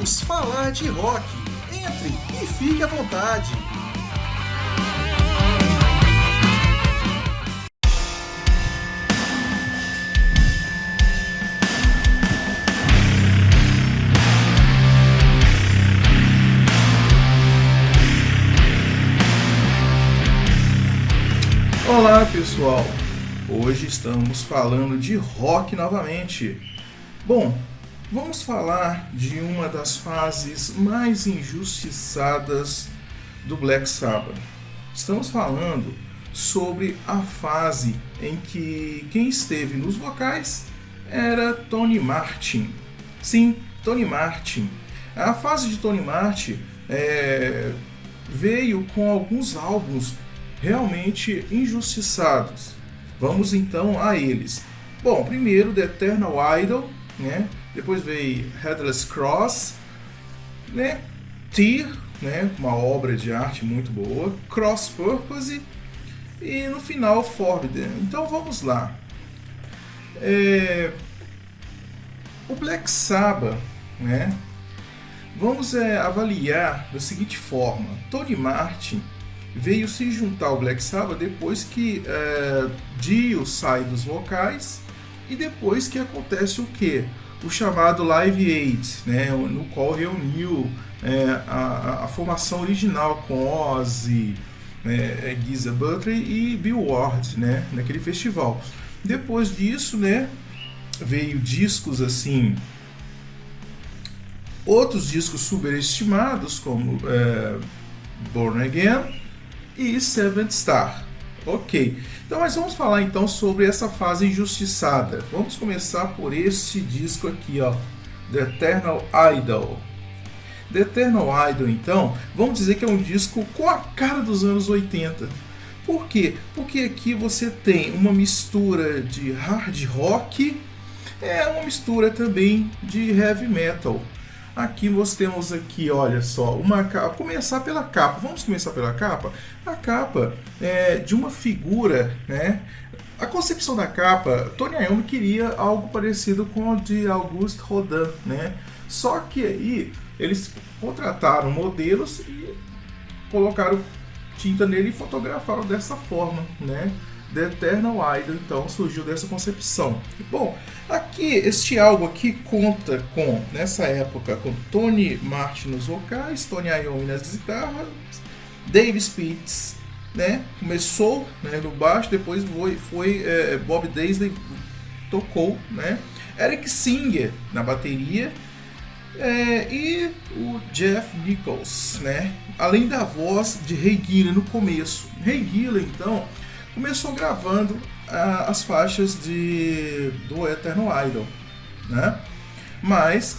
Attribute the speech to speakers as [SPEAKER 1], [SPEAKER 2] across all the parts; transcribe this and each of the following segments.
[SPEAKER 1] Vamos falar de rock. Entre e fique à vontade. Olá pessoal, hoje estamos falando de rock novamente. Bom, vamos falar de uma das fases mais injustiçadas do Black Sabbath. Estamos falando sobre a fase em que quem esteve nos vocais era Tony Martin. Sim, Tony Martin. A fase de Tony Martin veio com alguns álbuns realmente injustiçados. Vamos então a eles. Bom, primeiro The Eternal Idol, né? Depois veio Headless Cross, né? Tear, né? Uma obra de arte muito boa, Cross Purpose e no final Forbidden. Então vamos lá. O Black Sabbath, né? Vamos avaliar da seguinte forma: Tony Martin veio se juntar ao Black Sabbath depois que Dio sai dos vocais e depois que acontece o quê? O chamado Live Aid, né? No qual reuniu a formação original com Ozzy, Geezer Butler e Bill Ward, né? Naquele festival. Depois disso, né? Veio discos assim, outros discos superestimados como Born Again e Seventh Star. Ok, então mas vamos falar então sobre essa fase injustiçada. Vamos começar por este disco aqui, ó, The Eternal Idol. The Eternal Idol, então, vamos dizer que é um disco com a cara dos anos 80. Por quê? Porque aqui você tem uma mistura de hard rock, uma mistura também de heavy metal. Aqui nós temos aqui, olha só, uma capa. Começar pela capa. Vamos começar pela capa. A capa é de uma figura, né? A concepção da capa, Tony Iommi queria algo parecido com o de Auguste Rodin, né? Só que aí eles contrataram modelos e colocaram tinta nele e fotografaram dessa forma, né? The Eternal Idol, então, surgiu dessa concepção. Bom, aqui, este álbum aqui conta com, nessa época, com Tony Martin nos vocais, Tony Iommi nas guitarras, Dave Spitz, né? Começou, né, no baixo, depois foi Bob Daisley tocou, né? Eric Singer na bateria, e o Jeff Nichols, né? Além da voz de Ray Gillan no começo. Ray Gillan, então, começou gravando as faixas do Eternal Idol, né? Mas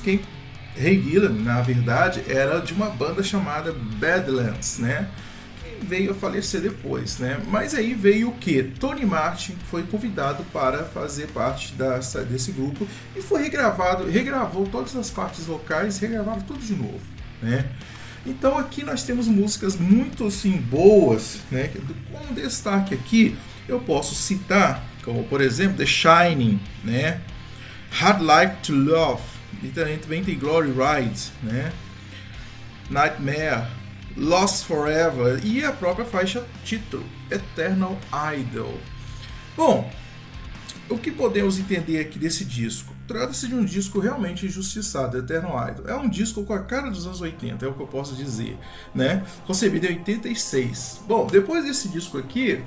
[SPEAKER 1] Ray Gillan, na verdade, era de uma banda chamada Badlands, né? Que veio a falecer depois, né? Mas aí veio o que? Tony Martin foi convidado para fazer parte desse grupo e foi regravou todas as partes vocais, regravaram tudo de novo, né? Então aqui nós temos músicas muito assim boas, né? Com destaque aqui eu posso citar, como por exemplo The Shining, né? Hard Like to Love, e também tem Glory Ride, né? Nightmare, Lost Forever e a própria faixa título Eternal Idol. Bom, o que podemos entender aqui desse disco? Trata-se de um disco realmente injustiçado, Eternal Idol. É um disco com a cara dos anos 80, é o que eu posso dizer, né? Concebido em 86. Bom, depois desse disco aqui,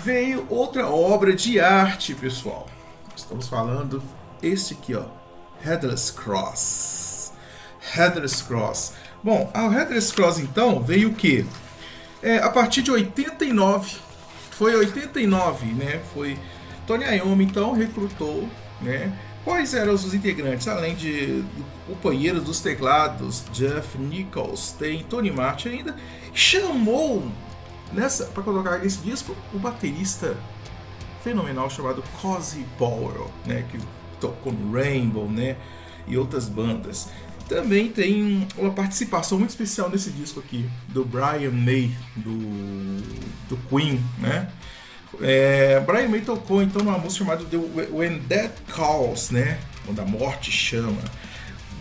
[SPEAKER 1] veio outra obra de arte, pessoal. Estamos falando este aqui, ó, Headless Cross. Headless Cross. Bom, a Headless Cross, então, veio o quê? A partir de 89. Foi 89, né? Foi Tony Iommi, então, recrutou, né? Quais eram os integrantes? Além do companheiro dos teclados, Jeff Nichols, tem Tony Martin ainda. Chamou, para colocar nesse disco, o baterista fenomenal chamado Cozy Powell, né? Que tocou no Rainbow, né? E outras bandas. Também tem uma participação muito especial nesse disco aqui, do Brian May, do Queen, né? Brian May tocou então numa música chamada When Death Calls, né? Quando a morte chama.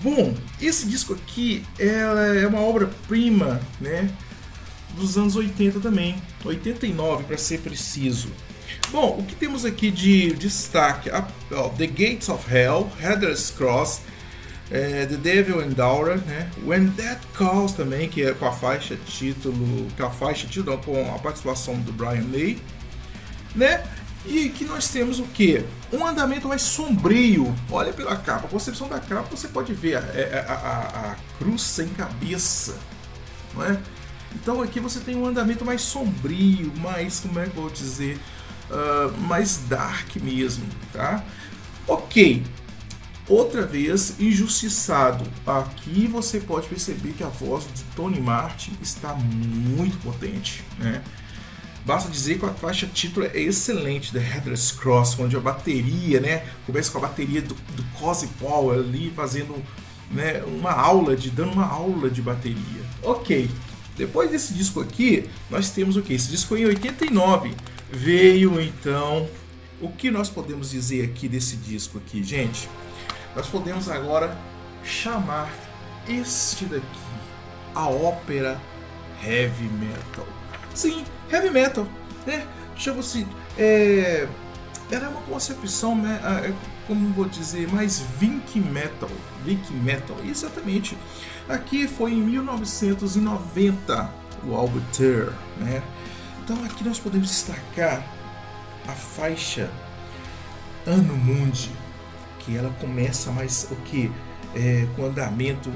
[SPEAKER 1] Bom, esse disco aqui ela é uma obra-prima, né, dos anos 80 também, 89 para ser preciso. Bom, o que temos aqui de destaque? The Gates of Hell, Headless Cross, The Devil and Dora, né? When Death Calls também, que é com a faixa título, com a participação do Brian May, né? E aqui nós temos o que? Um andamento mais sombrio. Olha pela capa, a concepção da capa você pode ver a cruz sem cabeça, não é? Então aqui você tem um andamento mais sombrio, mais, como é que eu vou dizer, mais dark mesmo, tá? Ok, outra vez injustiçado. Aqui você pode perceber que a voz de Tony Martin está muito potente, né? Basta dizer que a faixa título é excelente, The Headless Cross, onde a bateria, né, começa com a bateria do Cozy Powell ali fazendo, né, dando uma aula de bateria. Ok, depois desse disco aqui, nós temos o que? Esse disco em 89 veio então. O que nós podemos dizer aqui desse disco aqui, gente? Nós podemos agora chamar este daqui a ópera heavy metal. Sim, heavy metal, né? Chama-se. Era uma concepção, né? Como vou dizer, mais Viking metal. Viking metal, exatamente. Aqui foi em 1990 o álbum Ter, né? Então aqui nós podemos destacar a faixa Anno Mundi, que ela começa mais o que? Com andamento,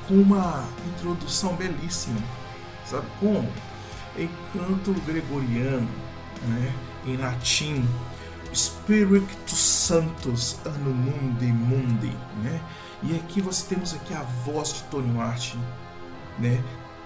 [SPEAKER 1] com uma introdução belíssima, sabe como? Em canto gregoriano, né? Em latim, Spiritus Sanctus Anno Mundi Mundi, né? E aqui temos aqui a voz de Tony Martin, né?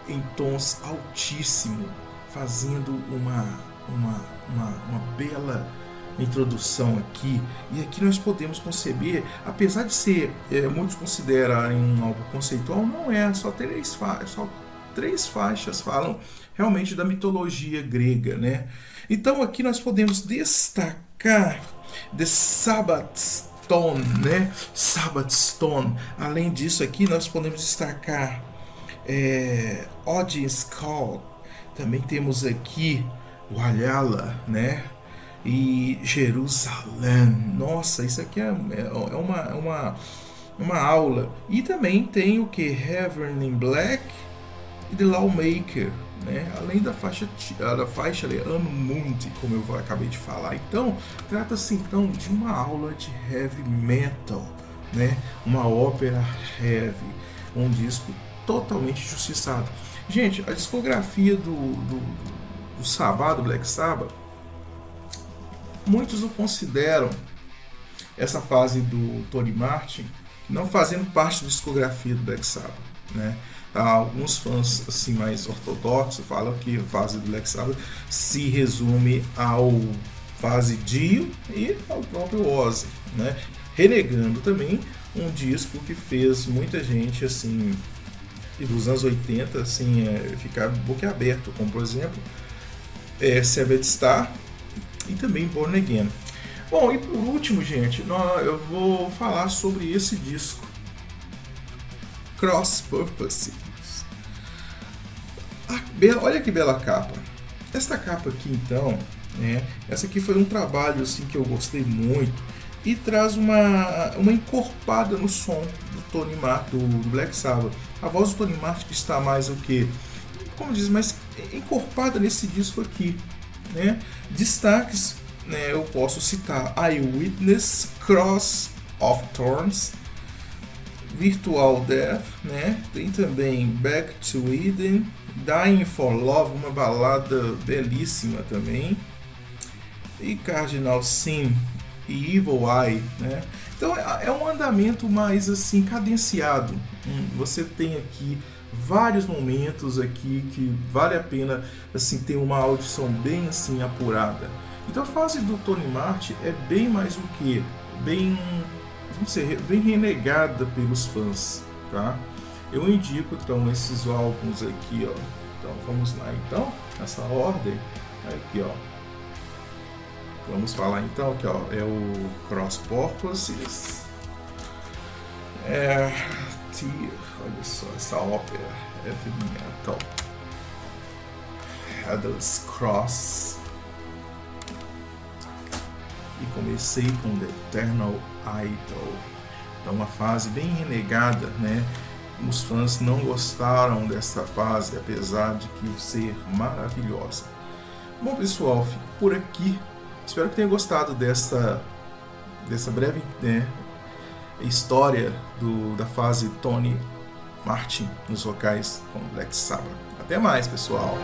[SPEAKER 1] Em tons altíssimos, fazendo uma bela introdução aqui. E aqui nós podemos conceber, apesar de ser, muitos consideram um álbum conceitual, não é, só três faixas falam realmente da mitologia grega, né? Então aqui nós podemos destacar The Sabbath Stone, né? Sabbath Stone. Além disso aqui nós podemos destacar Odin's Call. Também temos aqui Valhalla, né? E Jerusalém. Nossa, isso aqui é uma aula. E também tem o que? Heaven in Black e The Lawmaker, né? Além da faixa ali, Anno Mundi, como eu acabei de falar. Então, trata-se então de uma aula de heavy metal, né? Uma ópera heavy, um disco totalmente injustiçado. Gente, a discografia do Sabbath, do Black Sabbath, muitos o consideram essa fase do Tony Martin não fazendo parte da discografia do Black Sabbath, né? Alguns fãs assim mais ortodoxos falam que a fase do Black Sabbath se resume ao fase Dio e ao próprio Ozzy, né? Renegando também um disco que fez muita gente assim dos anos 80 assim, ficar boquiaberto, como por exemplo Seventh Star e também Born Again. Bom, e por último, gente, eu vou falar sobre esse disco, Cross Purpose. Olha que bela capa. Esta capa aqui, então, né? Essa aqui foi um trabalho assim que eu gostei muito e traz uma encorpada no som do Tony Martin, do Black Sabbath. A voz do Tony Martin que está mais o que, como diz, mais encorpada nesse disco aqui, né? Destaques, né? Eu posso citar Eyewitness, Cross of Thorns, Virtual Death, né? Tem também Back to Eden, Dying for Love, uma balada belíssima também, e Cardinal Sin e Evil Eye, né? Então é um andamento mais assim cadenciado. Você tem aqui vários momentos aqui que vale a pena assim ter uma audição bem assim apurada. Então a fase do Tony Martin é bem mais o que bem, vamos dizer, bem renegada pelos fãs, tá? Eu indico então esses álbuns aqui, ó. Então vamos lá então, nessa ordem aqui, ó. Vamos falar então que ó, é o Cross Purposes, É, olha só, essa ópera Heavy Metal, Headless Cross, e comecei com The Eternal Idol. É uma fase bem renegada, né? Os fãs não gostaram dessa fase, apesar de que ser maravilhosa. Bom, pessoal, fico por aqui. Espero que tenham gostado dessa breve, né, história da fase Tony Martin nos vocais com Black Sabbath. Até mais, pessoal!